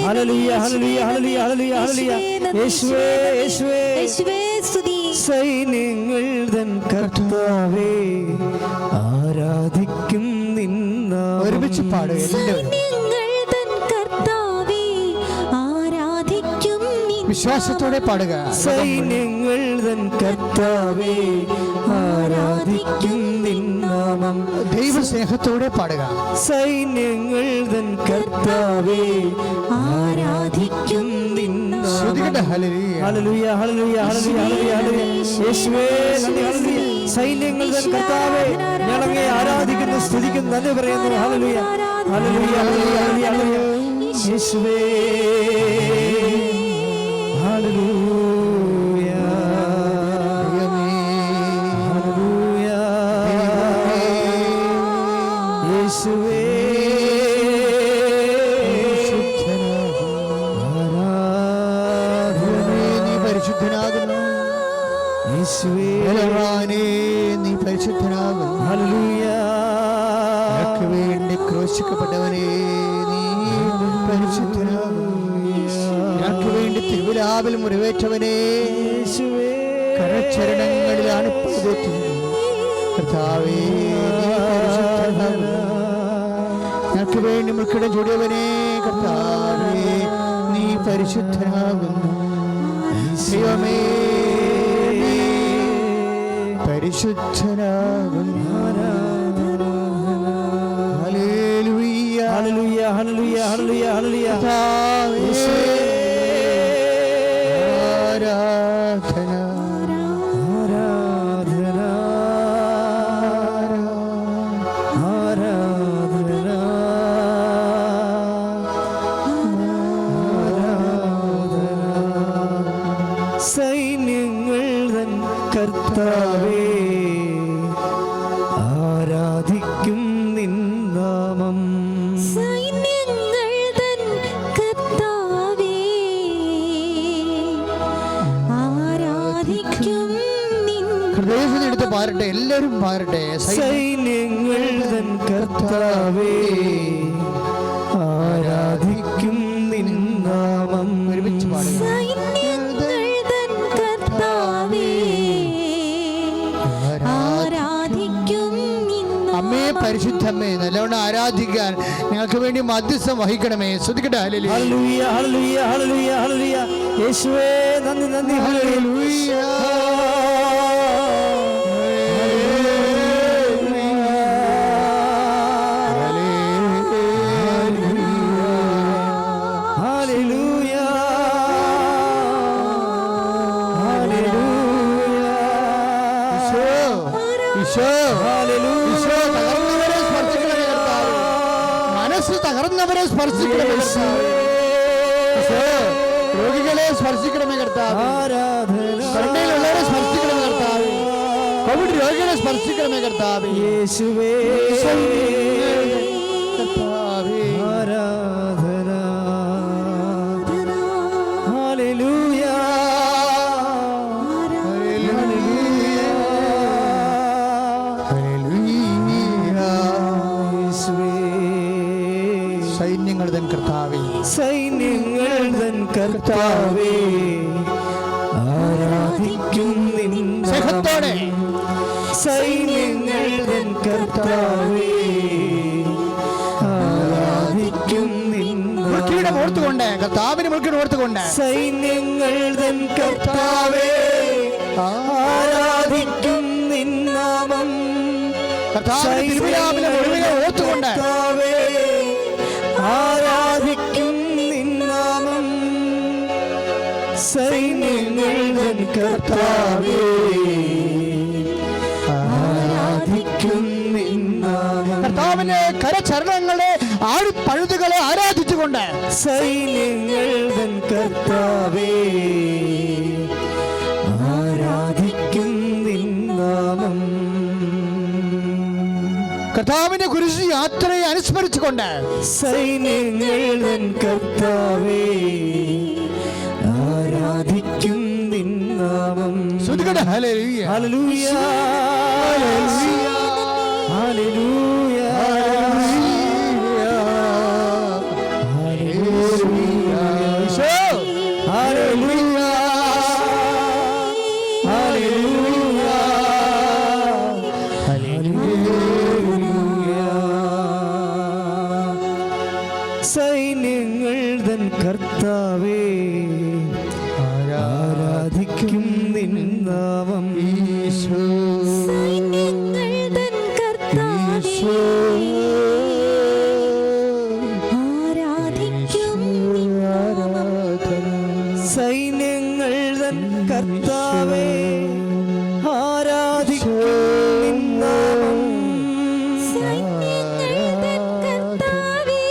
Hallelujah ഹല്ലേലൂയ ഹല്ലേലൂയ ഹല്ലേലൂയ ഹല്ലേലൂയ യേശുവേ യേശുവേ യേശുവേ സ്തുതി. സൈന്യങ്ങൾ തൻ കർത്താവേ ആരാധിക്കും നിന്ന. ഒരുമിച്ച് പാടുക എല്ലാവരും. സൈന്യങ്ങൾ തൻ കർത്താവേ ആരാധിക്കും നിന്ന. വിശ്വാസത്തോടെ പാടുക. സൈന്യങ്ങൾ തൻ കർത്താവേ ആരാധിക്കും നിന്നാമം. ദൈവസ്നേഹത്തോടെ പാടുക. സൈന്യങ്ങൾ തൻ കർത്താവേ ആരാധിക്കും നിന്നാമം. ഹല്ലേലൂയ ഹല്ലേലൂയ ഹല്ലേലൂയ ഹല്ലേലൂയ ഹല്ലേലൂയ യേശുവേ നന്ദി. ഹല്ലേലൂയ സൈന്യങ്ങൾ തൻ കർത്താവേ ഞങ്ങളങ്ങേ ആരാധിക്കുന്നു സ്തുതിക്കുന്നു നന്ദി പറയുന്നു. ഹല്ലേലൂയ ഹല്ലേലൂയ ഹല്ലേലൂയ ഹല്ലേലൂയ യേശുവേ ഹല്ലേലൂയ ഹല്ലേലൂയ യേശുവേ പരിശുദ്ധനാകുന്നു. യേശുവേ നീ പരിശുദ്ധനാകുന്നു. ഹല്ലേലൂയ നിനക്ക് വേണ്ടി ക്രൂശിക്കപ്പെട്ടവനെ നീ പരിശുദ്ധനാകുന്നു. നിനക്ക് വേണ്ടി തിരുവിലാവിൽ മുറിവേറ്റവനെ യേശുവേ കരച്ചരണങ്ങളിലാണ് കർത്താവേ നീ പരിശുദ്ധനാകുന്നു. നിനക്ക് വേണ്ടി മുൾക്കിടം ചൂടിയവനെ കർത്താവേ നീ പരിശുദ്ധനാകുന്നു. ദൈവമേ പരിശുദ്ധനാകുന്നു. ഹല്ലേലൂയ ഹല്ലേലൂയ ഹല്ലേലൂയ ഹല്ലേലൂയ ഹല്ലേലൂയ കർത്താവേ ആരാധന ആരാധന ആരാധന സൈന്യങ്ങൾ തൻ കർത്താവേ ആരാധിക്കും നിന്നാമം. സൈന്യങ്ങൾ തൻ കർത്താവേ ആരാധിക്കും നിന്ന. ഹൃദയത്തിൽ എടുത്ത് പാരട്ടെ, എല്ലാവരും പാരട്ടെ. സൈന്യങ്ങൾ തൻ കർത്താവേ ആരാധിക്കും നിന്നാമം. ഒരുമിച്ച് പാടുക. സൈന്യങ്ങൾ തൻ കർത്താവേ ആരാധിക്കും നിന്ന. അമ്മേ പരിശുദ്ധമ്മേ നല്ലവണ്ണം ആരാധിക്കാൻ ഞങ്ങൾക്ക് വേണ്ടി മധ്യസ്ഥം വഹിക്കണമേ. ശ്രദ്ധിക്കട്ടെ. ഹല്ലേലൂയ ഹല്ലേലൂയ ഹല്ലേലൂയ ഹല്ലേലൂയ ഹല്ലേലൂയ യേശുവേ നന്ദി നന്ദി. ഹല്ലേലൂയ ഹല്ലേലൂയ തകർന്നവരെ സ്പർശിക്കണമേ കർത്താവേ. രോഗികളെ സ്പർശിക്കണമേ കർത്താവേ. കരുണയിലുള്ളവരെ സ്പർശിക്കണമേ കർത്താവേ. കോവിഡ് രോഗികളെ സ്പർശിക്കണമേ കർത്താവേ. യേശുവേ കർത്താവേ ആരാധന. ഹല്ലേലൂയ സൈന്യങ്ങൾ തൻ കർത്താവേ സൈന്യങ്ങൾ തൻ കർത്താവേ ആരാധിക്കും സ്നേഹത്തോടെ സൈന്യങ്ങൾ തൻ കർത്താവേ ആരാധിക്കും മുൾക്കിടം ഓർത്തുകൊണ്ട് കർത്താവിന് മുൾക്കിടം ഓർത്തുകൊണ്ട് സൈന്യങ്ങൾ തൻ കർത്താവേ ആരാധിക്കും നിന്നാമം. കർത്താവിന്റെ തിരുവിലാവിലെ മുറിവുകളെ ഓർത്തുകൊണ്ട് ആരാധിക്കും നിന്നാമം. സൈന്യങ്ങൾ തൻ കർത്താവേ ആരാധിക്കും നിന്നാമം. കർത്താവിന്റെ കരചരണങ്ങളെ ആഴിപ്പഴുതുകളെ ആരാധിച്ചുകൊണ്ട് സൈന്യങ്ങൾ തൻ കർത്താവേ ആരാധിക്കും നിന്നാമം. കർത്താവിന്റെ കുരിശ് യാത്രയെ അനുസ്മരിച്ചുകൊണ്ട് സൈന്യങ്ങൾ തൻ കർത്താവേ ആരാധിക്കും നിന്നാമം. ശ്രുതികട ഹല്ലേലൂയ ഹല്ലേലൂയ ഹല്ലേലൂയ ഹല്ലേലൂയ സൈന്യങ്ങൾ തൻ കർത്താവേ ആരാധിക്കും നിൻ നാമം. ഈശോ സൈന്യങ്ങൾ തൻ കർത്താവേ ആരാധിക്കും നിൻ നാമം. സൈന്യങ്ങൾ തൻ കർത്താവേ ആരാധിക്കും നിൻ നാമം. സൈന്യങ്ങൾ തൻ കർത്താവേ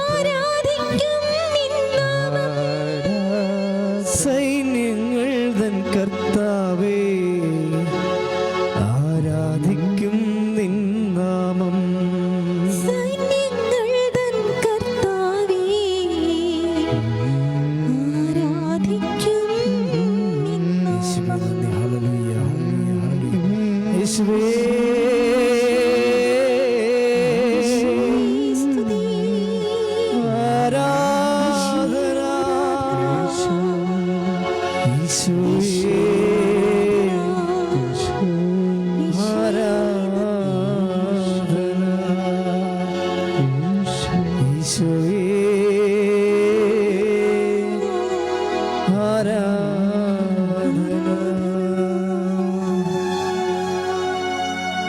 ആരാധിക്കും നിൻ നാമം. സൈന്യങ്ങൾ തൻ കർത്താവേ ആരാധിക്കും നിൻ നാമം. സൈന്യങ്ങൾ തൻ കർത്താവേ ആരാധിക്കും നിൻ നാമം. ഹല്ലേലൂയ, ഹല്ലേലൂയ, ഹല്ലേലൂയ. യേശുവേ സ്തുതി ആരാധന. യേശുവേ ആരാധന. യേശുവേ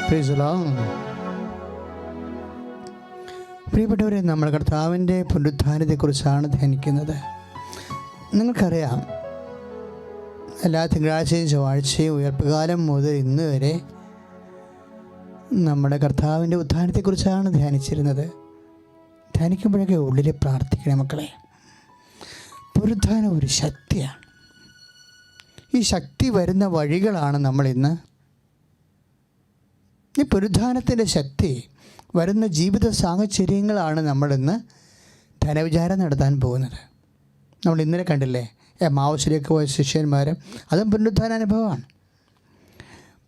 Praise the Lord. പ്രിയപ്പെട്ടവരെ, നമ്മൾ കർത്താവിൻ്റെ പുനരുത്ഥാനത്തെക്കുറിച്ചാണ് ധ്യാനിക്കുന്നത്. നിങ്ങൾക്കറിയാം, എല്ലാ തിങ്കളാഴ്ചയും ചൊവ്വാഴ്ചയും ഉയർപ്പുകാലം മുതൽ ഇന്ന് വരെ നമ്മുടെ കർത്താവിൻ്റെ ഉത്ഥാനത്തെക്കുറിച്ചാണ് ധ്യാനിച്ചിരുന്നത്. ധ്യാനിക്കുമ്പോഴൊക്കെ ഉള്ളിൽ പ്രാർത്ഥിക്കണേ മക്കളെ. പുനരുത്ഥാനം ഒരു ശക്തിയാണ്. ഈ ശക്തി വരുന്ന വഴികളാണ് നമ്മളിന്ന്, ഈ പുനരുത്ഥാനത്തിൻ്റെ ശക്തി വരുന്ന ജീവിത സാഹചര്യങ്ങളാണ് നമ്മളിന്ന് ധനവിചാരം നടത്താൻ പോകുന്നത്. നമ്മൾ ഇന്നലെ കണ്ടില്ലേ, എമ്മാവൂസിലേക്ക് പോയ ശിഷ്യന്മാർ, അതും പുനരുത്ഥാന അനുഭവമാണ്.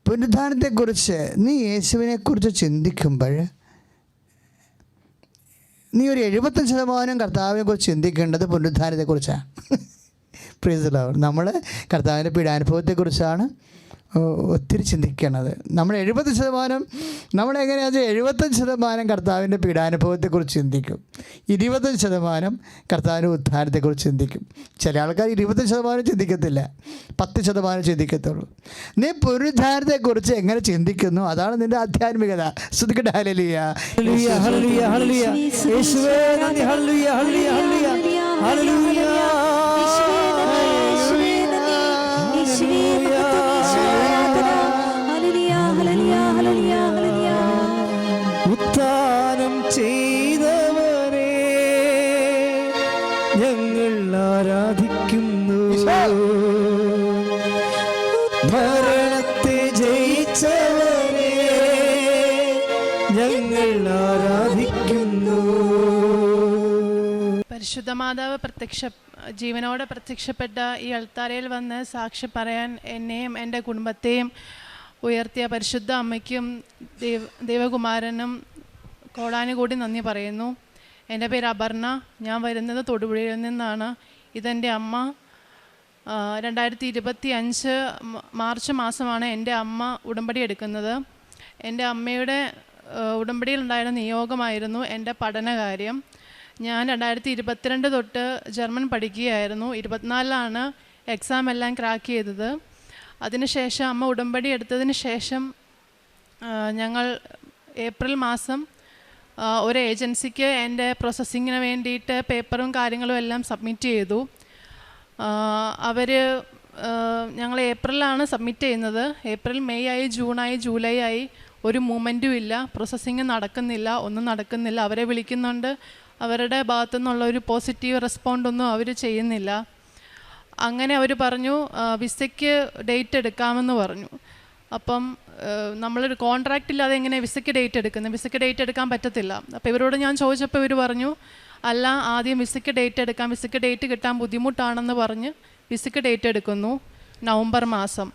പുനരുത്ഥാനത്തെക്കുറിച്ച് നീ യേശുവിനെക്കുറിച്ച് ചിന്തിക്കുമ്പോൾ നീ ഒരു 75% കർത്താവിനെക്കുറിച്ച് ചിന്തിക്കേണ്ടത് പുനരുത്ഥാനത്തെക്കുറിച്ചാണ്. Praise the Lord. നമ്മൾ കർത്താവിൻ്റെ പീഡാനുഭവത്തെക്കുറിച്ചാണ് ഒത്തിരി ചിന്തിക്കണത്. നമ്മൾ 70% നമ്മളെങ്ങനെയാണെന്ന് വെച്ചാൽ 75% കർത്താവിൻ്റെ പീഡാനുഭവത്തെക്കുറിച്ച് ചിന്തിക്കും, 25% കർത്താവിൻ്റെ ഉത്ഥാനത്തെക്കുറിച്ച് ചിന്തിക്കും. ചില ആൾക്കാർ 20% ചിന്തിക്കത്തില്ല, 10% ചിന്തിക്കത്തുള്ളൂ. നീ പുനരുദ്ധാനത്തെക്കുറിച്ച് എങ്ങനെ ചിന്തിക്കുന്നു, അതാണ് നിൻ്റെ ആധ്യാത്മികത. സ്തുതിക്കട്ടെ. ഹല്ലേലൂയ, ഹല്ലേലൂയ, ഹല്ലേലൂയ, ഹല്ലേലൂയ. യേശുവേ നന്ദി. ഹല്ലേലൂയ, ഹല്ലേലൂയ, ഹല്ലേലൂയ, ഹല്ലേലൂയ. ഉത്ഥാനം ചെയ്തവരെ ഞങ്ങൾ ആരാധിക്കുന്നു. മരണത്തെ ജയിച്ചവരെ ഞങ്ങൾ ആരാധിക്കുന്നു. പരിശുദ്ധ മാതാവ് ജീവനോടെ പ്രത്യക്ഷപ്പെട്ട ഈ അൾത്താരയിൽ വന്ന് സാക്ഷി പറയാൻ എന്നെയും എൻ്റെ കുടുംബത്തെയും ഉയർത്തിയ പരിശുദ്ധ അമ്മയ്ക്കും ദേവകുമാരനും കോടാനുകൂടി നന്ദി പറയുന്നു. എൻ്റെ പേര് അപർണ. ഞാൻ വരുന്നത് തൊടുപുഴയിൽ നിന്നാണ്. ഇതെൻ്റെ അമ്മ. 2025 മാർച്ച് മാസമാണ് എൻ്റെ അമ്മ ഉടമ്പടി എടുക്കുന്നത്. എൻ്റെ അമ്മയുടെ ഉടമ്പടിയിലുണ്ടായിരുന്ന നിയോഗമായിരുന്നു എൻ്റെ പഠനകാര്യം. ഞാൻ 2022 തൊട്ട് ജർമ്മൻ പഠിക്കുകയായിരുന്നു. 24 എക്സാം എല്ലാം ക്രാക്ക് ചെയ്തത്. അതിനുശേഷം അമ്മ ഉടമ്പടി എടുത്തതിന് ശേഷം ഞങ്ങൾ ഏപ്രിൽ മാസം ഒരു ഏജൻസിക്ക് എൻ്റെ പ്രോസസ്സിങ്ങിന് വേണ്ടിയിട്ട് പേപ്പറും കാര്യങ്ങളും എല്ലാം സബ്മിറ്റ് ചെയ്തു. ഞങ്ങൾ ഏപ്രിലാണ് സബ്മിറ്റ് ചെയ്യുന്നത്. ഏപ്രിൽ, മെയ് ആയി, ജൂണായി, ജൂലൈ ആയി, ഒരു മൂവ്മെൻറ്റും ഇല്ല. പ്രോസസ്സിങ് നടക്കുന്നില്ല, ഒന്നും നടക്കുന്നില്ല. അവരെ വിളിക്കുന്നുണ്ട്, അവരുടെ ഭാഗത്തു നിന്നുള്ള ഒരു പോസിറ്റീവ് റെസ്പോണ്ടൊന്നും അവർ ചെയ്യുന്നില്ല. അങ്ങനെ അവർ പറഞ്ഞു വിസയ്ക്ക് ഡേറ്റ് എടുക്കാമെന്ന് പറഞ്ഞു. അപ്പം നമ്മളൊരു കോൺട്രാക്റ്റ് ഇല്ലാതെ എങ്ങനെ വിസയ്ക്ക് ഡേറ്റ് എടുക്കുന്നത്? വിസയ്ക്ക് ഡേറ്റ് എടുക്കാൻ പറ്റത്തില്ല. അപ്പോൾ ഇവരോട് ഞാൻ ചോദിച്ചപ്പോൾ ഇവർ പറഞ്ഞു, അല്ല, ആദ്യം വിസയ്ക്ക് ഡേറ്റ് എടുക്കാം, വിസയ്ക്ക് ഡേറ്റ് കിട്ടാൻ ബുദ്ധിമുട്ടാണെന്ന് പറഞ്ഞ് വിസയ്ക്ക് ഡേറ്റ് എടുക്കുന്നു. നവംബർ മാസം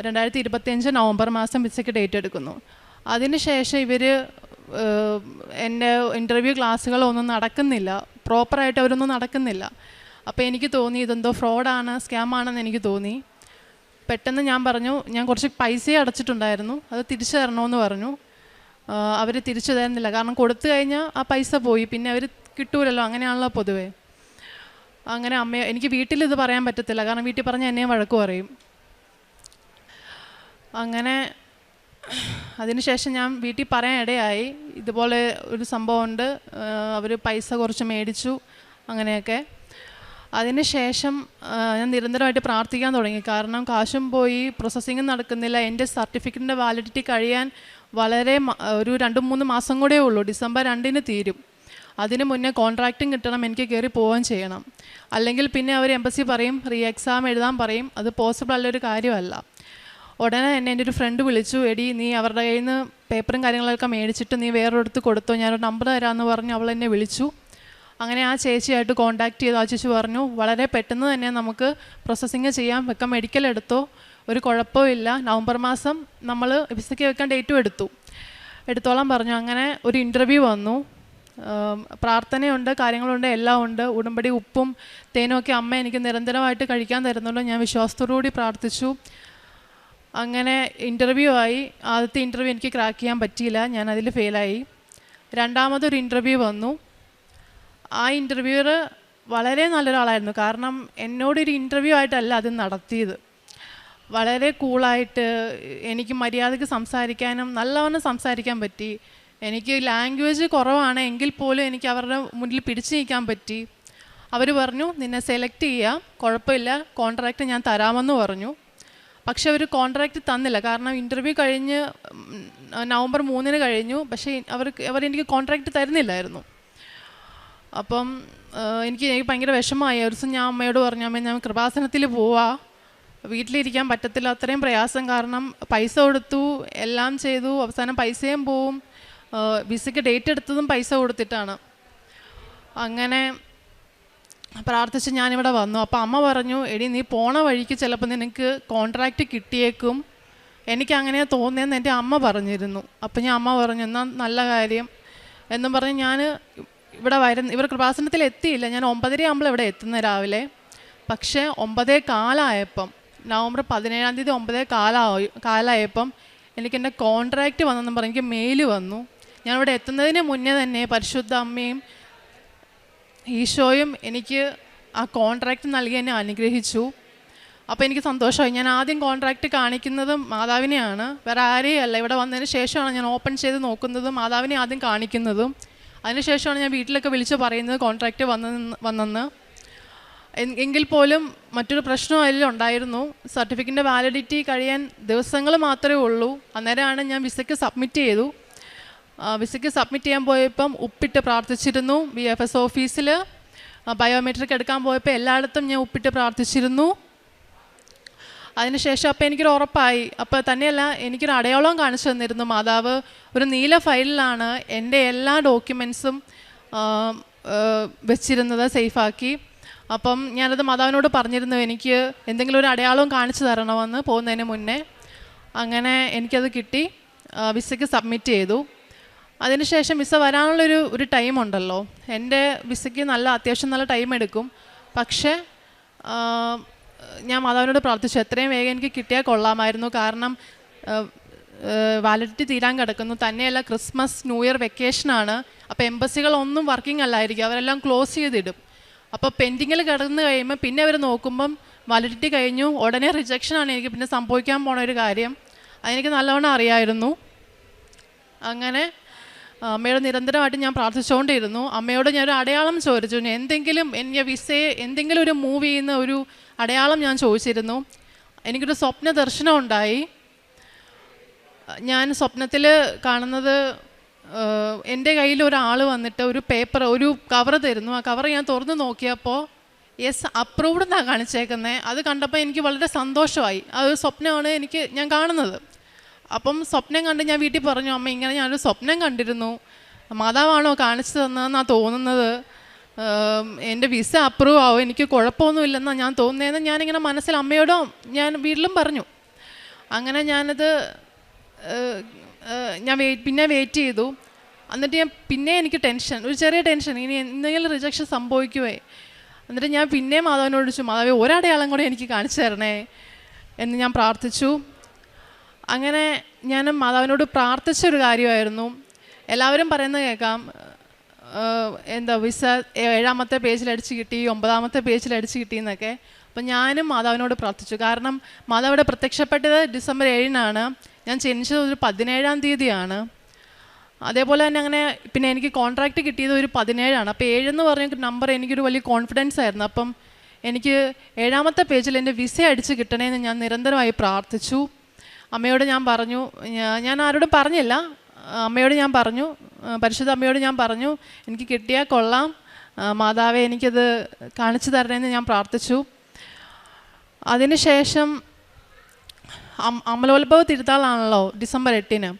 2025 നവംബർ മാസം വിസയ്ക്ക് ഡേറ്റ് എടുക്കുന്നു. അതിനുശേഷം ഇവർ എൻ്റെ ഇൻ്റർവ്യൂ ക്ലാസ്സുകളൊന്നും നടക്കുന്നില്ല, പ്രോപ്പറായിട്ട് അവരൊന്നും നടക്കുന്നില്ല. അപ്പോൾ എനിക്ക് തോന്നി ഇതെന്തോ ഫ്രോഡാണ്, സ്കാമാണെന്ന് എനിക്ക് തോന്നി. പെട്ടെന്ന് ഞാൻ പറഞ്ഞു, ഞാൻ കുറച്ച് പൈസ അടച്ചിട്ടുണ്ടായിരുന്നു, അത് തിരിച്ചു തരണമെന്ന് പറഞ്ഞു. അവർ തിരിച്ചു തരുന്നില്ല. കാരണം കൊടുത്തു കഴിഞ്ഞാൽ ആ പൈസ പോയി, പിന്നെ അവർ കിട്ടൂലല്ലോ, അങ്ങനെയാണല്ലോ പൊതുവേ. അങ്ങനെ എനിക്ക് വീട്ടിൽ ഇത് പറയാൻ പറ്റത്തില്ല, കാരണം വീട്ടിൽ പറഞ്ഞാൽ എന്നെ വഴക്ക് പറയും. അങ്ങനെ അതിനുശേഷം ഞാൻ വീട്ടിൽ പറയാൻ ഇടയായി, ഇതുപോലെ ഒരു സംഭവമുണ്ട്, അവർ പൈസ കുറച്ച് മേടിച്ചു അങ്ങനെയൊക്കെ. അതിനുശേഷം ഞാൻ നിരന്തരമായിട്ട് പ്രാർത്ഥിക്കാൻ തുടങ്ങി. കാരണം കാശും പോയി, പ്രോസസ്സിങ് നടക്കുന്നില്ല. എൻ്റെ സർട്ടിഫിക്കറ്റിൻ്റെ വാലിഡിറ്റി കഴിയാൻ വളരെ ഒരു 2-3 മാസം കൂടെ ഉള്ളൂ. ഡിസംബർ 2-ന് തീരും. അതിന് മുന്നേ കോൺട്രാക്റ്റും കിട്ടണം, എനിക്ക് കയറി പോവുകയും ചെയ്യണം. അല്ലെങ്കിൽ പിന്നെ അവർ എംബസി പറയും, റീ എക്സാം എഴുതാൻ പറയും. അത് പോസിബിൾ ഉള്ളൊരു കാര്യമല്ല. ഉടനെ തന്നെ എൻ്റെ ഒരു ഫ്രണ്ട് വിളിച്ചു, എടി നീ അവരുടെ കയ്യിൽ നിന്ന് പേപ്പറും കാര്യങ്ങളൊക്കെ മേടിച്ചിട്ട് നീ വേറൊരിടത്ത് കൊടുത്തോ, ഞാനൊരു നമ്പർ തരാമെന്ന് പറഞ്ഞ് അവൾ എന്നെ വിളിച്ചു. അങ്ങനെ ആ ചേച്ചിയായിട്ട് കോൺടാക്റ്റ് ചെയ്തു. ആ ചേച്ചി പറഞ്ഞു, വളരെ പെട്ടെന്ന് തന്നെ നമുക്ക് പ്രോസസ്സിങ് ചെയ്യാം, വെക്കാം, മെഡിക്കൽ എടുത്തോ, ഒരു കുഴപ്പമില്ല, നവംബർ മാസം നമ്മൾ വിസയ്ക്ക് വെക്കാൻ ഡേറ്റും എടുത്തോളാം പറഞ്ഞു. അങ്ങനെ ഒരു ഇൻ്റർവ്യൂ വന്നു. പ്രാർത്ഥനയുണ്ട്, കാര്യങ്ങളുണ്ട്, എല്ലാം ഉണ്ട്. ഉടമ്പടി ഉപ്പും തേനും ഒക്കെ അമ്മ എനിക്ക് നിരന്തരമായിട്ട് കഴിക്കാൻ തരുന്നുണ്ട്. ഞാൻ വിശ്വാസത്തോടുകൂടി പ്രാർത്ഥിച്ചു. അങ്ങനെ ഇൻ്റർവ്യൂ ആയി. ആദ്യത്തെ ഇൻ്റർവ്യൂ എനിക്ക് ക്രാക്ക് ചെയ്യാൻ പറ്റിയില്ല, ഞാൻ അതിൽ ഫെയിലായി. രണ്ടാമതൊരു ഇൻ്റർവ്യൂ വന്നു. ആ ഇൻ്റർവ്യൂവർ വളരെ നല്ലൊരാളായിരുന്നു. കാരണം എന്നോടൊരു ഇൻ്റർവ്യൂ ആയിട്ടല്ല അത് നടത്തിയത്. വളരെ കൂളായിട്ട് എനിക്ക് മര്യാദയ്ക്ക് സംസാരിക്കാനും നല്ലവണ്ണം സംസാരിക്കാൻ പറ്റി. എനിക്ക് ലാംഗ്വേജ് കുറവാണ് എങ്കിൽ പോലും എനിക്ക് അവരുടെ മുന്നിൽ പിടിച്ചു നിൽക്കാൻ പറ്റി. അവർ പറഞ്ഞു, നിന്നെ സെലക്ട് ചെയ്യാം, കുഴപ്പമില്ല, കോൺട്രാക്റ്റ് ഞാൻ തരാമെന്ന് പറഞ്ഞു. പക്ഷെ അവർ കോൺട്രാക്റ്റ് തന്നില്ല. കാരണം ഇൻ്റർവ്യൂ കഴിഞ്ഞ് നവംബർ 3-ന് കഴിഞ്ഞു. പക്ഷേ അവരെനിക്ക് കോൺട്രാക്റ്റ് തരുന്നില്ലായിരുന്നു. അപ്പം എനിക്ക് ഭയങ്കര വിഷമമായി. ഒരു ദിവസം ഞാൻ അമ്മയോട് പറഞ്ഞു, അമ്മ ഞാൻ കൃപാസനത്തിൽ പോവാ, വീട്ടിലിരിക്കാൻ പറ്റത്തില്ല, അത്രയും പ്രയാസം. കാരണം പൈസ കൊടുത്തു, എല്ലാം ചെയ്തു, അവസാനം പൈസയും പോവും. വിസയ്ക്ക് ഡേറ്റ് എടുത്തതും പൈസ കൊടുത്തിട്ടാണ്. അങ്ങനെ പ്രാർത്ഥിച്ച് ഞാനിവിടെ വന്നു. അപ്പോൾ അമ്മ പറഞ്ഞു, എടി നീ പോണ വഴിക്ക് ചിലപ്പോൾ നിനക്ക് കോൺട്രാക്റ്റ് കിട്ടിയേക്കും, എനിക്കങ്ങനെ തോന്നിയെന്ന് എൻ്റെ അമ്മ പറഞ്ഞിരുന്നു. അപ്പോൾ അമ്മ പറഞ്ഞു, എന്നാൽ നല്ല കാര്യം എന്നും പറഞ്ഞ് ഞാൻ ഇവർ കൃപാസനത്തിൽ എത്തിയില്ല. ഞാൻ 9:30 ആകുമ്പോൾ ഇവിടെ എത്തുന്നത് രാവിലെ. പക്ഷേ 9:15 ആയപ്പം, നവംബർ 17-ാം തീയതി 9:15 എനിക്കെൻ്റെ കോൺട്രാക്റ്റ് വന്നെന്നും പറഞ്ഞ് എനിക്ക് മെയിൽ വന്നു. ഞാനിവിടെ എത്തുന്നതിന് മുന്നേ തന്നെ പരിശുദ്ധ അമ്മയും ഈശോയും എനിക്ക് ആ കോൺട്രാക്റ്റ് നൽകി എന്നെ അനുഗ്രഹിച്ചു. അപ്പോൾ എനിക്ക് സന്തോഷമായി. ഞാൻ ആദ്യം കോൺട്രാക്റ്റ് കാണിക്കുന്നതും മാതാവിനെയാണ്, വേറെ ആരെയും അല്ല. ഇവിടെ വന്നതിന് ശേഷമാണ് ഞാൻ ഓപ്പൺ ചെയ്ത് നോക്കുന്നതും മാതാവിനെ ആദ്യം കാണിക്കുന്നതും. അതിനുശേഷമാണ് ഞാൻ വീട്ടിലൊക്കെ വിളിച്ച് പറയുന്നത് കോൺട്രാക്റ്റ് വന്നെന്ന്. എങ്കിൽ പോലും മറ്റൊരു പ്രശ്നം അതിലുണ്ടായിരുന്നു. സർട്ടിഫിക്കറ്റിൻ്റെ വാലിഡിറ്റി കഴിയാൻ ദിവസങ്ങൾ മാത്രമേ ഉള്ളൂ. അന്നേരമാണ് ഞാൻ വിസയ്ക്ക് സബ്മിറ്റ് ചെയ്തു. വിസയ്ക്ക് സബ്മിറ്റ് ചെയ്യാൻ പോയപ്പം ഉപ്പിട്ട് പ്രാർത്ഥിച്ചിരുന്നു. VFS ഓഫീസിൽ ബയോമെട്രിക് എടുക്കാൻ പോയപ്പോൾ എല്ലായിടത്തും ഞാൻ ഉപ്പിട്ട് പ്രാർത്ഥിച്ചിരുന്നു. അതിനുശേഷം അപ്പോൾ എനിക്കൊരു ഉറപ്പായി. അപ്പോൾ തന്നെയല്ല, എനിക്കൊരു അടയാളവും കാണിച്ചു തന്നിരുന്നു മാതാവ്. ഒരു നീല ഫയലിലാണ് എൻ്റെ എല്ലാ ഡോക്യുമെൻസും വെച്ചിരുന്നത്, സേഫാക്കി. അപ്പം ഞാനത് മാതാവിനോട് പറഞ്ഞിരുന്നു, എനിക്ക് എന്തെങ്കിലും ഒരു അടയാളവും കാണിച്ചു തരണമെന്ന് പോകുന്നതിന് മുന്നേ. അങ്ങനെ എനിക്കത് കിട്ടി. വിസയ്ക്ക് സബ്മിറ്റ് ചെയ്തു. അതിനുശേഷം വിസ വരാനുള്ളൊരു ടൈമുണ്ടല്ലോ. എൻ്റെ വിസയ്ക്ക് അത്യാവശ്യം നല്ല ടൈം എടുക്കും. പക്ഷേ ഞാൻ മാതാവിനോട് പ്രാർത്ഥിച്ചു, എത്രയും വേഗം എനിക്ക് കിട്ടിയാൽ കൊള്ളാമായിരുന്നു. കാരണം വാലിഡിറ്റി തീരാൻ കിടക്കുന്നു. തന്നെയല്ല, ക്രിസ്മസ് ന്യൂ ഇയർ വെക്കേഷനാണ്. അപ്പോൾ എംബസികളൊന്നും വർക്കിംഗ് അല്ലായിരിക്കും, അവരെല്ലാം ക്ലോസ് ചെയ്തിടും. അപ്പോൾ പെൻഡിങ്ങിൽ കിടന്ന് കഴിയുമ്പോൾ പിന്നെ അവർ നോക്കുമ്പം വാലിഡിറ്റി കഴിഞ്ഞു, ഉടനെ റിജക്ഷനാണ് എനിക്ക് പിന്നെ സംഭവിക്കാൻ പോണ ഒരു കാര്യം. അതെനിക്ക് നല്ലവണ്ണം അറിയായിരുന്നു. അങ്ങനെ അമ്മയോട് നിരന്തരമായിട്ട് ഞാൻ പ്രാർത്ഥിച്ചുകൊണ്ടിരുന്നു. അമ്മയോട് ഞാനൊരു അടയാളം ചോദിച്ചു, എന്തെങ്കിലും എൻ്റെ വിസയെ എന്തെങ്കിലും ഒരു മൂവ് ചെയ്യുന്ന ഒരു അടയാളം ഞാൻ ചോദിച്ചിരുന്നു. എനിക്കൊരു സ്വപ്ന ദർശനം ഉണ്ടായി. ഞാൻ സ്വപ്നത്തിൽ കാണുന്നത്, എൻ്റെ കയ്യിൽ ഒരാൾ വന്നിട്ട് ഒരു പേപ്പർ, ഒരു കവർ തരുന്നു. ആ കവർ ഞാൻ തുറന്ന് നോക്കിയപ്പോൾ യെസ് അപ്രൂവ്ഡ് എന്നാണ് കാണിച്ചേക്കുന്നത്. അത് കണ്ടപ്പോൾ എനിക്ക് വളരെ സന്തോഷമായി. ആ ഒരു സ്വപ്നമാണ് ഞാൻ കാണുന്നത്. അപ്പം സ്വപ്നം കണ്ട് ഞാൻ വീട്ടിൽ പറഞ്ഞു, അമ്മ ഇങ്ങനെ ഞാനൊരു സ്വപ്നം കണ്ടിരുന്നു, മാതാവാണോ കാണിച്ചു തന്നതെന്നാണ് തോന്നുന്നത്, എൻ്റെ വിസ അപ്രൂവ് ആവും, എനിക്ക് കുഴപ്പമൊന്നുമില്ലെന്നാണ് ഞാൻ തോന്നുന്നതെന്ന് ഞാനിങ്ങനെ മനസ്സിൽ അമ്മയോടും ഞാൻ വീട്ടിലും പറഞ്ഞു. അങ്ങനെ ഞാനത് പിന്നെ വെയിറ്റ് ചെയ്തു. എന്നിട്ട് പിന്നെ എനിക്ക് ടെൻഷൻ, ഒരു ചെറിയ ടെൻഷൻ, ഇനി എന്തെങ്കിലും റിജക്ഷൻ സംഭവിക്കുമേ. എന്നിട്ട് ഞാൻ പിന്നെ മാതാവിനോട് ചോദിച്ചു, മാതാവേ ഒരടയാളം കൂടെ എനിക്ക് കാണിച്ചു തരണേ എന്ന് ഞാൻ പ്രാർത്ഥിച്ചു. അങ്ങനെ ഞാൻ മാതാവിനോട് പ്രാർത്ഥിച്ചൊരു കാര്യമായിരുന്നു. എല്ലാവരും പറയുന്നത് കേൾക്കാം, എന്താ വിസ 7ാമത്തെ പേജിലടിച്ച് കിട്ടി, 9ാമത്തെ പേജിലടിച്ച് കിട്ടിയെന്നൊക്കെ. അപ്പം ഞാനും മാതാവിനോട് പ്രാർത്ഥിച്ചു. കാരണം മാതാവിടെ പ്രത്യക്ഷപ്പെട്ടത് ഡിസംബർ 7-നാണ്. ഞാൻ ജനിച്ചത് ഒരു 17-ാം തീയതിയാണ്. അതേപോലെ തന്നെ അങ്ങനെ പിന്നെ എനിക്ക് കോൺട്രാക്റ്റ് കിട്ടിയത് ഒരു 17-ആണ്. അപ്പോൾ 7 എന്ന് പറഞ്ഞ നമ്പർ എനിക്കൊരു വലിയ കോൺഫിഡൻസ് ആയിരുന്നു. അപ്പം എനിക്ക് 7ാമത്തെ പേജിൽ എൻ്റെ വിസ അടിച്ച് കിട്ടണേന്ന് ഞാൻ നിരന്തരമായി പ്രാർത്ഥിച്ചു. അമ്മയോട് ഞാൻ പറഞ്ഞു, ഞാൻ ആരോടും പറഞ്ഞില്ല, അമ്മയോട് ഞാൻ പറഞ്ഞു, പരിശുദ്ധ അമ്മയോട് ഞാൻ പറഞ്ഞു, എനിക്ക് കിട്ടിയാൽ കൊള്ളാം, മാതാവേ എനിക്കത് കാണിച്ചു തരണേന്ന് ഞാൻ പ്രാർത്ഥിച്ചു. അതിനുശേഷം അമലോത്ഭവ തിരുനാളാണല്ലോ ഡിസംബർ 8-ന്.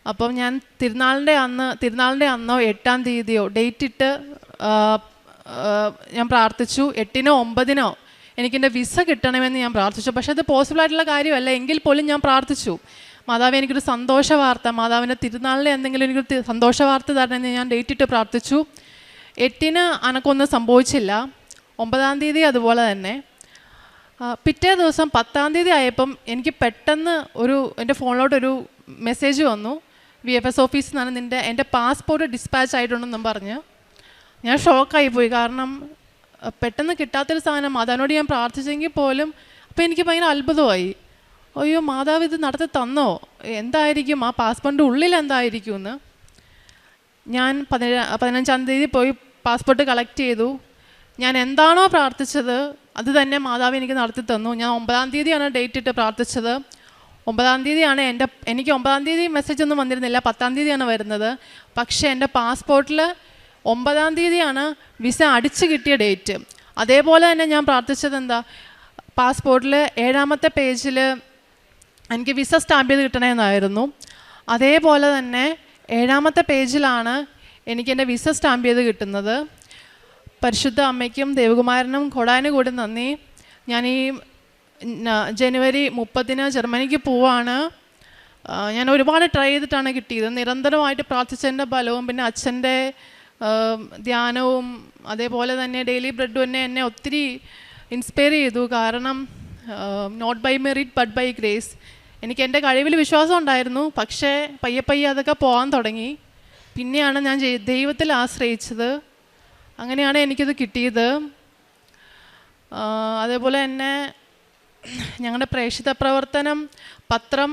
അപ്പം ഞാൻ തിരുനാളിൻ്റെ അന്നോ 8-ാം തീയതിയോ ഡേറ്റ് ഇട്ട് ഞാൻ പ്രാർത്ഥിച്ചു. 8-നോ 9-നോ എനിക്കെൻ്റെ വിസ കിട്ടണമെന്ന് ഞാൻ പ്രാർത്ഥിച്ചു. പക്ഷേ അത് പോസിബിളായിട്ടുള്ള കാര്യമല്ല, എങ്കിൽ പോലും ഞാൻ പ്രാർത്ഥിച്ചു. മാതാവ് എനിക്കൊരു സന്തോഷ വാർത്ത, മാതാവിൻ്റെ തിരുനാളിലെ എന്തെങ്കിലും എനിക്കൊരു സന്തോഷ വാർത്ത തരണമെന്ന് ഞാൻ ഡേറ്റ് ഇട്ട് പ്രാർത്ഥിച്ചു. 8-ന് അനക്കൊന്നും സംഭവിച്ചില്ല. 9-ാം തീയതി അതുപോലെ തന്നെ. പിറ്റേ ദിവസം 10-ാം തീയതി ആയപ്പം എനിക്ക് പെട്ടെന്ന് എൻ്റെ ഫോണിലോട്ടൊരു മെസ്സേജ് വന്നു, VFS ഓഫീസിൽ നിന്നാണ് എൻ്റെ പാസ്പോർട്ട് ഡിസ്പാച്ച് ആയിട്ടുണ്ടെന്നും പറഞ്ഞ്. ഞാൻ ഷോക്കായിപ്പോയി. കാരണം പെട്ടെന്ന് കിട്ടാത്തൊരു സാധനം മാതാവിനോട് ഞാൻ പ്രാർത്ഥിച്ചെങ്കിൽ പോലും അപ്പോൾ എനിക്ക് ഭയങ്കര അത്ഭുതമായി. അയ്യോ, മാതാവ് ഇത് നടത്തി തന്നോ, എന്തായിരിക്കും ആ പാസ്പോർട്ടിൻ്റെ ഉള്ളിൽ എന്തായിരിക്കും എന്ന്. ഞാൻ 15-ാം തീയതി പോയി പാസ്പോർട്ട് കളക്ട് ചെയ്തു. ഞാൻ എന്താണോ പ്രാർത്ഥിച്ചത് അത് തന്നെ മാതാവ് എനിക്ക് നടത്തി തന്നു. ഞാൻ 9-ാം തീയതിയാണ് ഡേറ്റ് ഇട്ട് പ്രാർത്ഥിച്ചത്. 9-ാം തീയതിയാണ് എനിക്ക് 9-ാം തീയതി മെസ്സേജ് ഒന്നും വന്നിരുന്നില്ല, 10-ാം തീയതിയാണ് വരുന്നത്. പക്ഷേ എൻ്റെ പാസ്പോർട്ടിൽ 9-ാം തീയതിയാണ് വിസ അടിച്ചു കിട്ടിയ ഡേറ്റ്. അതേപോലെ തന്നെ ഞാൻ പ്രാർത്ഥിച്ചത് എന്താ, പാസ്പോർട്ടിൽ 7ാമത്തെ പേജിൽ എനിക്ക് വിസ സ്റ്റാമ്പ് ചെയ്ത് കിട്ടണമെന്നായിരുന്നു. അതേപോലെ തന്നെ 7ാമത്തെ പേജിലാണ് എനിക്ക് എൻ്റെ വിസ സ്റ്റാമ്പ് ചെയ്ത് കിട്ടുന്നത്. പരിശുദ്ധ അമ്മയ്ക്കും ദേവകുമാരനും കൊടാനുകൂടി നന്ദി. ഞാൻ ഈ ജനുവരി 30-ന് ജർമ്മനിക്ക് പോവാണ്. ഞാൻ ഒരുപാട് ട്രൈ ചെയ്തിട്ടാണ് കിട്ടിയത്. നിരന്തരമായിട്ട് പ്രാർത്ഥിച്ചതിൻ്റെ ബലവും പിന്നെ അച്ഛൻ്റെ ധ്യാനവും അതേപോലെ തന്നെ ഡെയിലി ബ്രെഡും എന്നെ ഒത്തിരി ഇൻസ്പയർ ചെയ്തു. കാരണം not by merit but by grace. എനിക്ക് എൻ്റെ കഴിവിൽ വിശ്വാസം ഉണ്ടായിരുന്നു, പക്ഷേ പയ്യെ അതൊക്കെ പോകാൻ തുടങ്ങി. പിന്നെയാണ് ഞാൻ ദൈവത്തിൽ ആശ്രയിച്ചത്. അങ്ങനെയാണ് എനിക്കിത് കിട്ടിയത്. അതേപോലെ തന്നെ ഞങ്ങളുടെ പ്രേക്ഷിത പ്രവർത്തനം പത്രം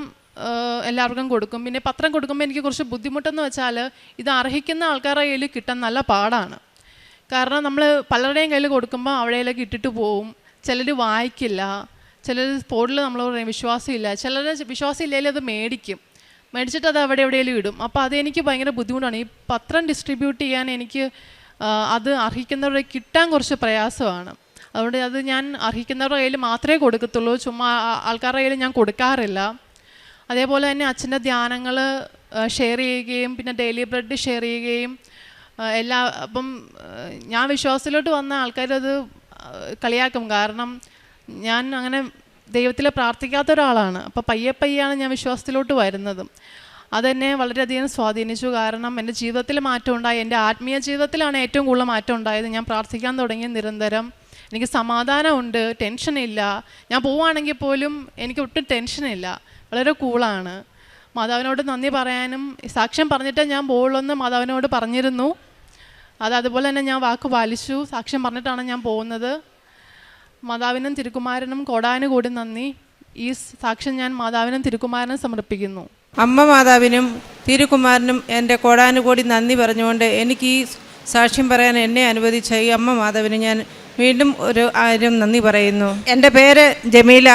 എല്ലാവർക്കും കൊടുക്കും. പിന്നെ പത്രം കൊടുക്കുമ്പോൾ എനിക്ക് കുറച്ച് ബുദ്ധിമുട്ടെന്ന് വെച്ചാൽ ഇത് അർഹിക്കുന്ന ആൾക്കാരുടെ കയ്യിൽ കിട്ടാൻ നല്ല പാടാണ്. കാരണം നമ്മൾ പലരുടെയും കയ്യിൽ കൊടുക്കുമ്പോൾ അവിടെയൊക്കെ ഇട്ടിട്ട് പോവും. ചിലർ വായിക്കില്ല, ചിലർ സ്പോട്ടിൽ നമ്മൾ പറയും വിശ്വാസമില്ല, ചിലർ വിശ്വാസം ഇല്ലെങ്കിൽ അത് മേടിച്ചിട്ട് അത് എവിടെയെങ്കിലും ഇടും. അപ്പോൾ അതെനിക്ക് ഭയങ്കര ബുദ്ധിമുട്ടാണ്. ഈ പത്രം ഡിസ്ട്രിബ്യൂട്ട് ചെയ്യാൻ എനിക്ക് അത് അർഹിക്കുന്നവരെ കിട്ടാൻ കുറച്ച് പ്രയാസമാണ്. അതുകൊണ്ട് അത് ഞാൻ അർഹിക്കുന്നവരുടെ കയ്യിൽ മാത്രമേ കൊടുക്കത്തുള്ളൂ, ചുമ്മാ ആൾക്കാരുടെ കയ്യിൽ ഞാൻ കൊടുക്കാറില്ല. അതേപോലെ തന്നെ അച്ഛൻ്റെ ധ്യാനങ്ങൾ ഷെയർ ചെയ്യുകയും പിന്നെ ഡെയിലി ബ്രെഡ് ഷെയർ ചെയ്യുകയും അപ്പം ഞാൻ വിശ്വാസത്തിലോട്ട് വന്ന ആൾക്കാരത് കളിയാക്കും. കാരണം ഞാൻ അങ്ങനെ ദൈവത്തിൽ പ്രാർത്ഥിക്കാത്ത ഒരാളാണ്. അപ്പോൾ പയ്യാണ് ഞാൻ വിശ്വാസത്തിലോട്ട് വരുന്നത്. അതെന്നെ വളരെയധികം സ്വാധീനിച്ചു. കാരണം എൻ്റെ ജീവിതത്തിൽ മാറ്റം ഉണ്ടായി. എൻ്റെ ആത്മീയ ജീവിതത്തിലാണ് ഏറ്റവും കൂടുതൽ മാറ്റം ഉണ്ടായത്. ഞാൻ പ്രാർത്ഥിക്കാൻ തുടങ്ങിയ നിരന്തരം. എനിക്ക് സമാധാനമുണ്ട്, ടെൻഷനില്ല. ഞാൻ പോവുകയാണെങ്കിൽ പോലും എനിക്ക് ഒട്ടും ടെൻഷനില്ല, വളരെ കൂളാണ്. മാതാവിനോട് നന്ദി പറയാനും സാക്ഷ്യം പറഞ്ഞിട്ടേ ഞാൻ പോകുള്ളൂ മാതാവിനോട് പറഞ്ഞിരുന്നു. അതുപോലെ തന്നെ ഞാൻ വാക്ക് പാലിച്ചു. സാക്ഷ്യം പറഞ്ഞിട്ടാണ് ഞാൻ പോകുന്നത്. മാതാവിനും തിരുക്കുമാരനും കോടാനുകൂടി നന്ദി. ഈ സാക്ഷ്യം ഞാൻ മാതാവിനും തിരുക്കുമാരനും സമർപ്പിക്കുന്നു. അമ്മ മാതാവിനും തിരുക്കുമാരനും എൻ്റെ കോടാനുകൂടി നന്ദി പറഞ്ഞുകൊണ്ട് എനിക്ക് ഈ സാക്ഷ്യം പറയാൻ എന്നെ അനുവദിച്ച ഈ അമ്മ മാതാവിന് ഞാൻ വീണ്ടും ഒരു ആയിരം നന്ദി പറയുന്നു. എൻ്റെ പേര് ജമീല.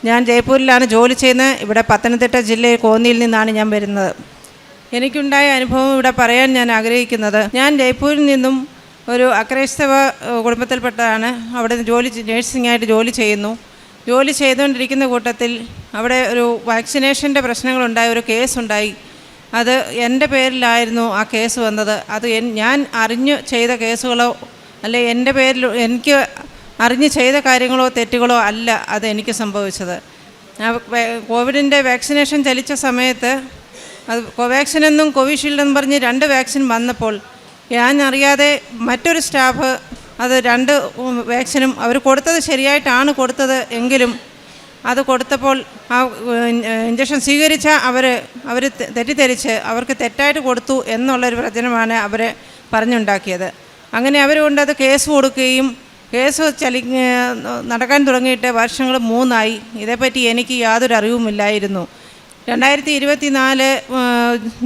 ഞാൻ ജയ്പൂരിലാണ് ജോലി ചെയ്യുന്നത്. ഇവിടെ പത്തനംതിട്ട ജില്ലയിൽ കോന്നിയിൽ നിന്നാണ് ഞാൻ വരുന്നത്. എനിക്കുണ്ടായ അനുഭവം ഇവിടെ പറയാൻ ഞാൻ ആഗ്രഹിക്കുന്നത്, ഞാൻ ജയ്പൂരിൽ നിന്നും ഒരു അക്രൈസ്തവ കുടുംബത്തിൽപ്പെട്ടതാണ്. അവിടെ നേഴ്സിംഗായിട്ട് ജോലി ചെയ്യുന്നു. ജോലി ചെയ്തുകൊണ്ടിരിക്കുന്ന കൂട്ടത്തിൽ അവിടെ ഒരു വാക്സിനേഷൻ്റെ പ്രശ്നങ്ങളുണ്ടായി, ഒരു കേസുണ്ടായി. അത് എൻ്റെ പേരിലായിരുന്നു ആ കേസ് വന്നത്. അത് ഞാൻ അറിഞ്ഞു ചെയ്ത കേസുകളോ അല്ലെ എൻ്റെ പേരിൽ എനിക്ക് അറിഞ്ഞ് ചെയ്ത കാര്യങ്ങളോ തെറ്റുകളോ അല്ല അത് എനിക്ക് സംഭവിച്ചത്. കോവിഡിൻ്റെ വാക്സിനേഷൻ ചലിച്ച സമയത്ത് അത് കോവാക്സിൻ എന്നും കോവിഷീൽഡ് എന്നും പറഞ്ഞ് 2 വാക്സിൻ വന്നപ്പോൾ ഞാൻ അറിയാതെ മറ്റൊരു സ്റ്റാഫ് അത് 2 വാക്സിനും അവർ കൊടുത്തത് ശരിയായിട്ടാണ് കൊടുത്തത് എങ്കിലും അത് കൊടുത്തപ്പോൾ ആ ഇഞ്ചക്ഷൻ സ്വീകരിച്ച അവർ തെറ്റിദ്ധരിച്ച് അവർക്ക് തെറ്റായിട്ട് കൊടുത്തു എന്നുള്ളൊരു പ്രചരണമാണ് അവർ പറഞ്ഞുണ്ടാക്കിയത്. അങ്ങനെ അവരുകൊണ്ട് അത് കേസ് കൊടുക്കുകയും കേസ് നടക്കാൻ തുടങ്ങിയിട്ട് വർഷങ്ങൾ 3 ഇതേപ്പറ്റി എനിക്ക് യാതൊരു അറിവുമില്ലായിരുന്നു. 2024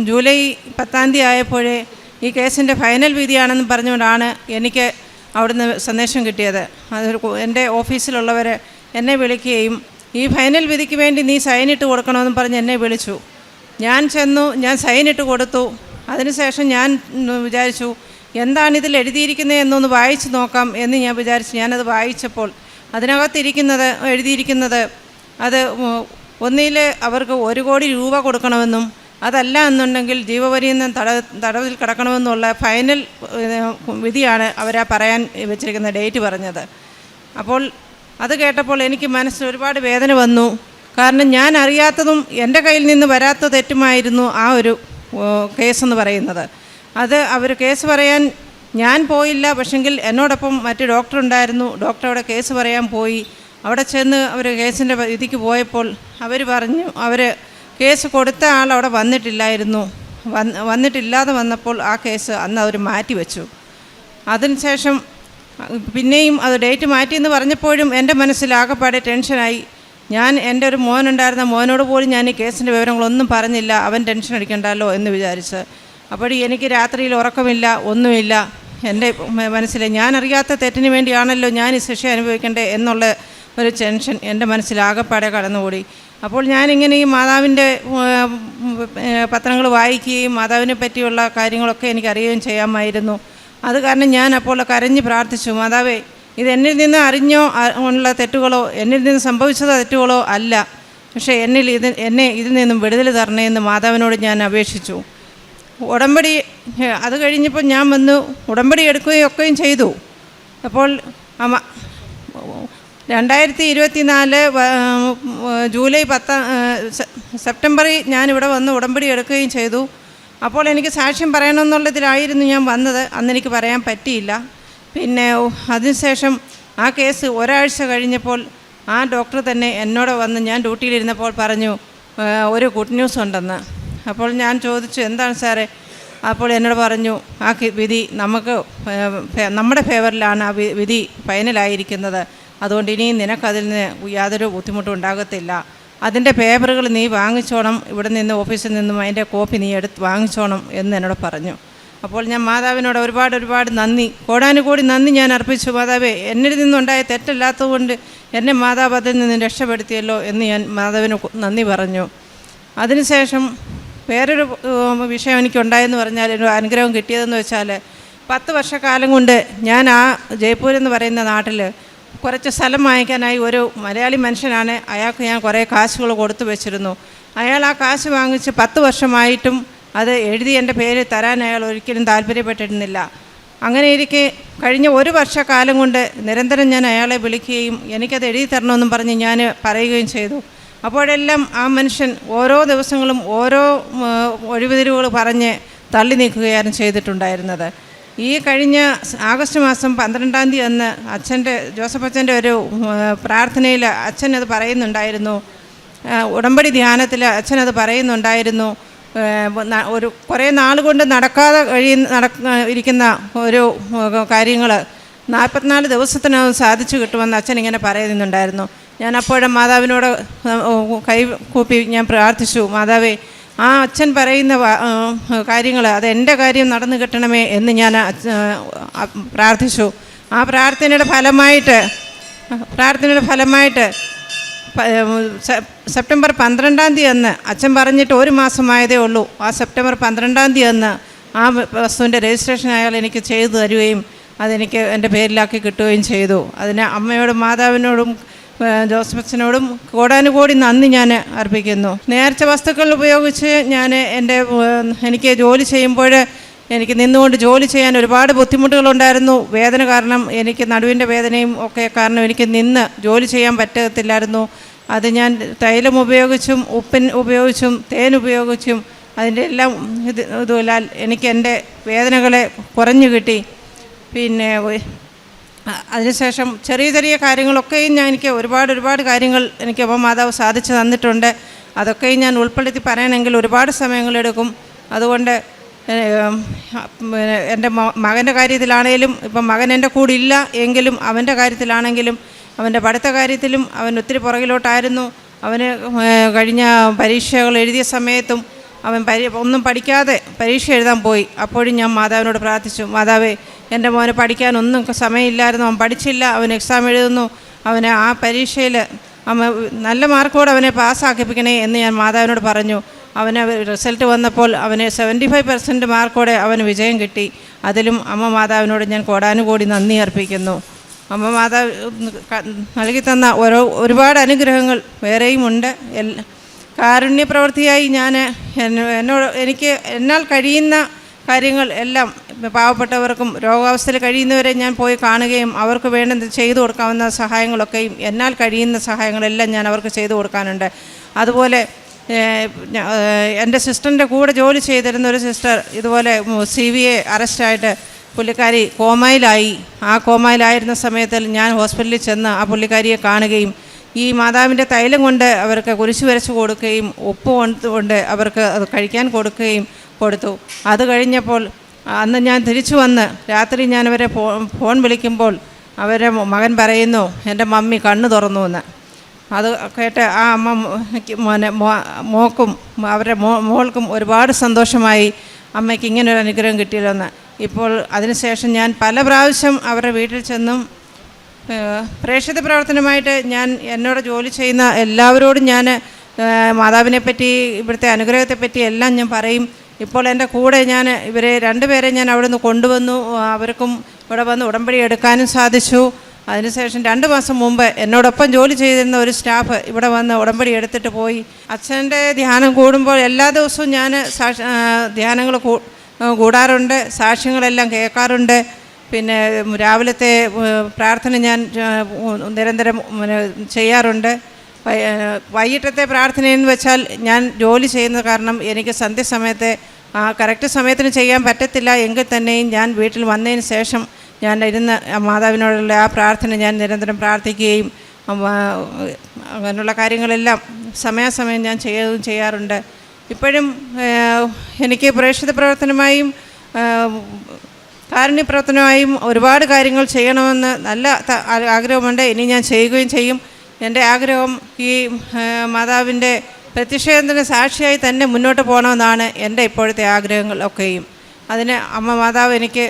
ജൂലൈ 10 ആയപ്പോഴേ ഈ കേസിൻ്റെ ഫൈനൽ വിധിയാണെന്ന് പറഞ്ഞുകൊണ്ടാണ് എനിക്ക് അവിടുന്ന് സന്ദേശം കിട്ടിയത്. അതൊരു എൻ്റെ ഓഫീസിലുള്ളവർ എന്നെ വിളിക്കുകയും ഈ ഫൈനൽ വിധിക്ക് വേണ്ടി നീ സൈനിട്ട് കൊടുക്കണമെന്ന് പറഞ്ഞ് എന്നെ വിളിച്ചു. ഞാൻ ചെന്നു, ഞാൻ സൈനിട്ട് കൊടുത്തു. അതിനുശേഷം ഞാൻ വിചാരിച്ചു എന്താണിതിൽ എഴുതിയിരിക്കുന്നത് എന്നൊന്ന് വായിച്ച് നോക്കാം എന്ന് ഞാൻ വിചാരിച്ചു. ഞാനത് വായിച്ചപ്പോൾ എഴുതിയിരിക്കുന്നത് അത് ഒന്നിൽ അവർക്ക് 1 കോടി രൂപ കൊടുക്കണമെന്നും അതല്ല എന്നുണ്ടെങ്കിൽ ജീവപര്യന്തം തടവിൽ കിടക്കണമെന്നുള്ള ഫൈനൽ വിധിയാണ് അവരാ പറയാൻ വെച്ചിരിക്കുന്ന ഡേറ്റ് പറഞ്ഞത്. അപ്പോൾ അത് കേട്ടപ്പോൾ എനിക്ക് മനസ്സിൽ ഒരുപാട് വേദന വന്നു. കാരണം ഞാൻ അറിയാത്തതും എൻ്റെ കയ്യിൽ നിന്ന് വരാത്ത തെറ്റുമായിരുന്നു ആ ഒരു കേസെന്ന് പറയുന്നത്. അത് അവർ കേസ് പറയാൻ ഞാൻ പോയില്ല, പക്ഷെങ്കിൽ എന്നോടൊപ്പം മറ്റു ഡോക്ടർ ഉണ്ടായിരുന്നു. ഡോക്ടർ അവിടെ കേസ് പറയാൻ പോയി. അവിടെ ചെന്ന് അവർ കേസിൻ്റെ വിധിക്ക് പോയപ്പോൾ അവർ പറഞ്ഞു അവർ കേസ് കൊടുത്ത ആൾ അവിടെ വന്നിട്ടില്ലാതെ വന്നപ്പോൾ ആ കേസ് അന്ന് അവർ മാറ്റിവെച്ചു. അതിനുശേഷം പിന്നെയും അത് ഡേറ്റ് മാറ്റിയെന്ന് പറഞ്ഞപ്പോഴും എൻ്റെ മനസ്സിലാകപ്പാടെ ടെൻഷനായി. ഞാൻ എൻ്റെ ഒരു മോനുണ്ടായിരുന്ന മോനോട് പോലും ഞാൻ ഈ കേസിൻ്റെ വിവരങ്ങളൊന്നും പറഞ്ഞില്ല, അവൻ ടെൻഷൻ അടിക്കണ്ടല്ലോ എന്ന് വിചാരിച്ച്. അപ്പോൾ എനിക്ക് രാത്രിയിൽ ഉറക്കമില്ല, ഒന്നുമില്ല. എൻ്റെ മനസ്സിൽ ഞാൻ അറിയാത്ത തെറ്റിന് വേണ്ടിയാണല്ലോ ഞാൻ ഈ ശിക്ഷ അനുഭവിക്കേണ്ടത് എന്നുള്ള ഒരു ടെൻഷൻ എൻ്റെ മനസ്സിലാകപ്പാടെ കടന്നുകൂടി. അപ്പോൾ ഞാനിങ്ങനെ ഈ മാതാവിൻ്റെ പത്രങ്ങൾ വായിക്കുകയും മാതാവിനെ പറ്റിയുള്ള കാര്യങ്ങളൊക്കെ എനിക്കറിയുകയും ചെയ്യാമായിരുന്നു. അത് കാരണം ഞാൻ അപ്പോൾ കരഞ്ഞ് പ്രാർത്ഥിച്ചു, മാതാവേ ഇത് എന്നിൽ നിന്ന് അറിഞ്ഞോ ഉള്ള തെറ്റുകളോ എന്നിൽ നിന്ന് സംഭവിച്ചതോ തെറ്റുകളോ അല്ല, പക്ഷേ എന്നെ ഇതിൽ നിന്നും വിടുതൽ തരണേ എന്ന് മാതാവിനോട് ഞാൻ അപേക്ഷിച്ചു. ഉടമ്പടി അത് കഴിഞ്ഞപ്പോൾ ഞാൻ വന്നു ഉടമ്പടി എടുക്കുകയൊക്കെയും ചെയ്തു. അപ്പോൾ 2024 ജൂലൈ 10 സെപ്റ്റംബറിൽ ഞാനിവിടെ വന്ന് ഉടമ്പടി എടുക്കുകയും ചെയ്തു. അപ്പോൾ എനിക്ക് സാക്ഷ്യം പറയണമെന്നുള്ളതിലായിരുന്നു ഞാൻ വന്നത്. അന്നെനിക്ക് പറയാൻ പറ്റിയില്ല. പിന്നെ അതിനുശേഷം ആ കേസ് ഒരാഴ്ച കഴിഞ്ഞപ്പോൾ ആ ഡോക്ടർ തന്നെ എന്നോട് വന്ന് ഞാൻ ഡ്യൂട്ടിയിലിരുന്നപ്പോൾ പറഞ്ഞു ഒരു ഗുഡ് ന്യൂസ് ഉണ്ടെന്ന്. അപ്പോൾ ഞാൻ ചോദിച്ചു എന്താണ് സാറേ? അപ്പോൾ എന്നോട് പറഞ്ഞു ആ വിധി നമ്മുടെ ഫേവറിലാണ് ആ വിധി ഫൈനലായിരിക്കുന്നത്. അതുകൊണ്ട് ഇനിയും നിനക്കതിൽ നിന്ന് യാതൊരു ബുദ്ധിമുട്ടും ഉണ്ടാകത്തില്ല. അതിൻ്റെ പേപ്പറുകൾ നീ വാങ്ങിച്ചോണം, ഇവിടെ നിന്ന് ഓഫീസിൽ നിന്നും അതിൻ്റെ കോപ്പി നീ വാങ്ങിച്ചോണം എന്ന് എന്നോട് പറഞ്ഞു. അപ്പോൾ ഞാൻ മാതാവിനോട് ഒരുപാട് നന്ദി, കോടാനുകോടി നന്ദി ഞാൻ അർപ്പിച്ചു. മാതാവേ എന്നിൽ നിന്നുണ്ടായ തെറ്റല്ലാത്തതുകൊണ്ട് എന്നെ മാതാവ് അതിൽ നിന്ന് രക്ഷപ്പെടുത്തിയല്ലോ എന്ന് ഞാൻ മാതാവിന് നന്ദി പറഞ്ഞു. അതിനുശേഷം വേറൊരു വിഷയം എനിക്കുണ്ടായെന്ന് പറഞ്ഞാൽ ഒരു അനുഗ്രഹം കിട്ടിയതെന്ന് വെച്ചാൽ 10 വർഷക്കാലം കൊണ്ട് ഞാൻ ആ ജയ്പൂർ എന്ന് പറയുന്ന നാട്ടിൽ കുറച്ച് സ്ഥലം വാങ്ങിക്കാനായി ഒരു മലയാളി മനുഷ്യനാണ്, അയാൾക്ക് ഞാൻ കുറേ കാശുകൾ കൊടുത്തു വെച്ചിരുന്നു. അയാൾ ആ കാശ് വാങ്ങിച്ച് 10 വർഷമായിട്ടും അത് എഴുതി എൻ്റെ പേര് തരാൻ അയാൾ ഒരിക്കലും താല്പര്യപ്പെട്ടിരുന്നില്ല. അങ്ങനെ ഇരിക്കെ കഴിഞ്ഞ 1 വർഷക്കാലം കൊണ്ട് നിരന്തരം ഞാൻ അയാളെ വിളിക്കുകയും എനിക്കത് എഴുതി തരണമെന്നും പറഞ്ഞ് ഞാൻ പറയുകയും ചെയ്തു. അപ്പോഴെല്ലാം ആ മനുഷ്യൻ ഓരോ ദിവസങ്ങളും ഓരോ ഒഴിവുതിരിവുകൾ പറഞ്ഞ് തള്ളി നീക്കുകയാണ് ചെയ്തിട്ടുണ്ടായിരുന്നത്. ഈ കഴിഞ്ഞ ആഗസ്റ്റ് മാസം 12-ാം തീയതി അന്ന് ജോസഫ് അച്ഛൻ്റെ ഒരു പ്രാർത്ഥനയിൽ അച്ഛനത് പറയുന്നുണ്ടായിരുന്നു. ഉടമ്പടി ധ്യാനത്തിൽ അച്ഛനത് പറയുന്നുണ്ടായിരുന്നു. ഒരു കുറേ നാൾ കൊണ്ട് നടക്കാതെ ഇരിക്കുന്ന ഒരു കാര്യങ്ങൾ 44 ദിവസത്തിനകം സാധിച്ചു കിട്ടുമെന്ന് അച്ഛൻ ഇങ്ങനെ പറയുന്നുണ്ടായിരുന്നു. ഞാൻ അപ്പോഴും മാതാവിനോട് കൈ കൂപ്പി ഞാൻ പ്രാർത്ഥിച്ചു, മാതാവേ ആ അച്ഛൻ പറയുന്ന കാര്യങ്ങൾ അത് എൻ്റെ കാര്യം നടന്നു കിട്ടണമേ എന്ന് ഞാൻ പ്രാർത്ഥിച്ചു. ആ പ്രാർത്ഥനയുടെ ഫലമായിട്ട് സെപ്റ്റംബർ 12-ാം തീയതി അന്ന് അച്ഛൻ പറഞ്ഞിട്ട് 1 മാസമായതേ ഉള്ളൂ. ആ സെപ്റ്റംബർ 12-ാം തീയതി അന്ന് ആ വസ്തുവിൻ്റെ രജിസ്ട്രേഷൻ അയാൾ എനിക്ക് ചെയ്തു തരുകയും അതെനിക്ക് എൻ്റെ പേരിലാക്കി കിട്ടുകയും ചെയ്തു. അതിന് അമ്മയോടും മാതാവിനോടും ജോസഫ് അച്ഛനോടും കോടാനുകോടി നന്ദി ഞാൻ അർപ്പിക്കുന്നു. നേർച്ച വസ്തുക്കൾ ഉപയോഗിച്ച് എനിക്ക് ജോലി ചെയ്യുമ്പോൾ എനിക്ക് നിന്നുകൊണ്ട് ജോലി ചെയ്യാൻ ഒരുപാട് ബുദ്ധിമുട്ടുകളുണ്ടായിരുന്നു. വേദന കാരണം, എനിക്ക് നടുവിൻ്റെ വേദനയും ഒക്കെ കാരണം എനിക്ക് നിന്ന് ജോലി ചെയ്യാൻ പറ്റത്തില്ലായിരുന്നു. അത് ഞാൻ തൈലം ഉപയോഗിച്ചും ഉപ്പിൻ ഉപയോഗിച്ചും തേൻ ഉപയോഗിച്ചും അതിൻ്റെ എല്ലാം ഇതുമില്ല എനിക്ക് എൻ്റെ വേദനകളെ കുറഞ്ഞു കിട്ടി. പിന്നെ അതിനുശേഷം ചെറിയ ചെറിയ കാര്യങ്ങളൊക്കെയും എനിക്ക് ഒരുപാട് കാര്യങ്ങൾ എനിക്ക് അമ്മ മാതാവ് സാധിച്ചു തന്നിട്ടുണ്ട്. അതൊക്കെയും ഞാൻ ഉൾപ്പെടുത്തി പറയണമെങ്കിൽ ഒരുപാട് സമയങ്ങളെടുക്കും. അതുകൊണ്ട് എൻ്റെ മകൻ്റെ കാര്യത്തിലാണേലും ഇപ്പം മകൻ എൻ്റെ കൂടെ ഇല്ല എങ്കിലും അവൻ്റെ കാര്യത്തിലാണെങ്കിലും അവൻ്റെ പഠിത്ത കാര്യത്തിലും അവൻ ഒത്തിരി പുറകിലോട്ടായിരുന്നു. അവന് കഴിഞ്ഞ പരീക്ഷകൾ എഴുതിയ സമയത്തും അവൻ ഒന്നും പഠിക്കാതെ പരീക്ഷ എഴുതാൻ പോയി. അപ്പോഴും ഞാൻ മാതാവിനോട് പ്രാർത്ഥിച്ചു, മാതാവേ എൻ്റെ മോന് പഠിക്കാനൊന്നും സമയമില്ലായിരുന്നു, അവൻ പഠിച്ചില്ല, അവൻ എക്സാം എഴുതുന്നു, അവനെ ആ പരീക്ഷയിൽ നല്ല മാർക്കോടെ അവനെ പാസ്സാക്കിപ്പിക്കണേ എന്ന് ഞാൻ മാതാവിനോട് പറഞ്ഞു. അവന് റിസൾട്ട് വന്നപ്പോൾ അവന് 75% മാർക്കോടെ അവന് വിജയം കിട്ടി. അതിലും അമ്മ മാതാവിനോട് ഞാൻ കോടാനുകോടി നന്ദി അർപ്പിക്കുന്നു. അമ്മ മാതാവ് നൽകി തന്ന ഒരുപാട് അനുഗ്രഹങ്ങൾ വേറെയുമുണ്ട്. കാരുണ്യ പ്രവൃത്തിയായി ഞാൻ എനിക്ക് എന്നാൽ കഴിയുന്ന കാര്യങ്ങൾ എല്ലാം പാവപ്പെട്ടവർക്കും രോഗാവസ്ഥയിൽ കഴിയുന്നവരെ ഞാൻ പോയി കാണുകയും അവർക്ക് വേണ്ടത് ചെയ്തു കൊടുക്കാവുന്ന സഹായങ്ങളൊക്കെയും എന്നാൽ കഴിയുന്ന സഹായങ്ങളെല്ലാം ഞാൻ അവർക്ക് ചെയ്തു കൊടുക്കാനുണ്ട്. അതുപോലെ എൻ്റെ സിസ്റ്ററിൻ്റെ കൂടെ ജോലി ചെയ്തിരുന്ന ഒരു സിസ്റ്റർ ഇതുപോലെ CVA അറസ്റ്റായിട്ട് പുള്ളിക്കാരി കോമയിലായി. ആ കോമയിലായിരുന്ന സമയത്തിൽ ഞാൻ ഹോസ്പിറ്റലിൽ ചെന്ന് ആ പുള്ളിക്കാരിയെ കാണുകയും ഈ മാതാവിൻ്റെ തൈലം കൊണ്ട് അവർക്ക് കുരിശ് വരച്ച് കൊടുക്കുകയും ഉപ്പ് കൊണ്ട് അവർക്ക് അത് കഴിക്കാൻ കൊടുക്കുകയും കൊടുത്തു. അത് കഴിഞ്ഞപ്പോൾ അന്ന് ഞാൻ തിരിച്ചു വന്ന് രാത്രി ഞാൻ അവരെ ഫോൺ വിളിക്കുമ്പോൾ അവരെ മകൻ പറയുന്നു, എൻ്റെ മമ്മി കണ്ണ് തുറന്നു എന്ന്. അത് കേട്ട് ആ അമ്മ മോക്കും അവരുടെ മോൾക്കും ഒരുപാട് സന്തോഷമായി, അമ്മയ്ക്ക് ഇങ്ങനൊരു അനുഗ്രഹം കിട്ടിയല്ലോന്ന്. ഇപ്പോൾ അതിനുശേഷം ഞാൻ പല പ്രാവശ്യം അവരുടെ വീട്ടിൽ ചെന്നും പ്രേക്ഷിത പ്രവർത്തനമായിട്ട് ഞാൻ എന്നോട് ജോലി ചെയ്യുന്ന എല്ലാവരോടും ഞാൻ മാതാവിനെപ്പറ്റി ഇവിടുത്തെ അനുഗ്രഹത്തെപ്പറ്റി എല്ലാം ഞാൻ പറയും. ഇപ്പോൾ എൻ്റെ കൂടെ ഞാൻ ഇവരെ 2 പേരെ ഞാൻ അവിടെ നിന്ന് കൊണ്ടുവന്നു. അവർക്കും ഇവിടെ വന്ന് ഉടമ്പടി എടുക്കാനും സാധിച്ചു. അതിനുശേഷം 2 മാസം മുമ്പ് എന്നോടൊപ്പം ജോലി ചെയ്തിരുന്ന ഒരു സ്റ്റാഫ് ഇവിടെ വന്ന് ഉടമ്പടി എടുത്തിട്ട് പോയി. അച്ഛൻ്റെ ധ്യാനം കൂടുമ്പോൾ എല്ലാ ദിവസവും ഞാൻ ധ്യാനങ്ങൾ കൂടാറുണ്ട്, സാക്ഷ്യങ്ങളെല്ലാം കേൾക്കാറുണ്ട്. പിന്നെ രാവിലത്തെ പ്രാർത്ഥന ഞാൻ നിരന്തരം ചെയ്യാറുണ്ട്. വൈകിട്ടത്തെ പ്രാർത്ഥനയെന്ന് വെച്ചാൽ ഞാൻ ജോലി ചെയ്യുന്ന കാരണം എനിക്ക് സന്ധ്യസമയത്തെ കറക്റ്റ് സമയത്തിന് ചെയ്യാൻ പറ്റത്തില്ല. എങ്കിൽ തന്നെയും ഞാൻ വീട്ടിൽ വന്നതിന് ശേഷം ഞാൻ ഇരുന്ന് മാതാവിനോടുള്ള ആ പ്രാർത്ഥന ഞാൻ നിരന്തരം പ്രാർത്ഥിക്കുകയും അങ്ങനെയുള്ള കാര്യങ്ങളെല്ലാം സമയാസമയം ഞാൻ ചെയ്യാറുണ്ട്. ഇപ്പോഴും എനിക്ക് പ്രേക്ഷിത പ്രവർത്തനമായും കാരുണ്യ പ്രവർത്തനമായും ഒരുപാട് കാര്യങ്ങൾ ചെയ്യണമെന്ന് നല്ല ആഗ്രഹമുണ്ട്. ഇനി ഞാൻ ചെയ്യുകയും ചെയ്യും. എൻ്റെ ആഗ്രഹം ഈ മാതാവിൻ്റെ പ്രത്യക്ഷത്തിന് സാക്ഷിയായി തന്നെ മുന്നോട്ട് പോകണമെന്നാണ് എൻ്റെ ഇപ്പോഴത്തെ ആഗ്രഹങ്ങളൊക്കെയും. അതിന് അമ്മ മാതാവ് എനിക്ക്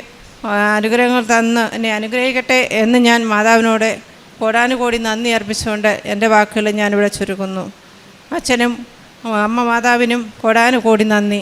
അനുഗ്രഹങ്ങൾ തന്ന് എന്നെ അനുഗ്രഹിക്കട്ടെ എന്ന് ഞാൻ മാതാവിനോട് കോടാനുകോടി നന്ദി അർപ്പിച്ചുകൊണ്ട് എൻ്റെ വാക്കുകൾ ഞാനിവിടെ ചുരുക്കുന്നു. അച്ഛനും അമ്മ മാതാവിനും കോടാനുകോടി നന്ദി.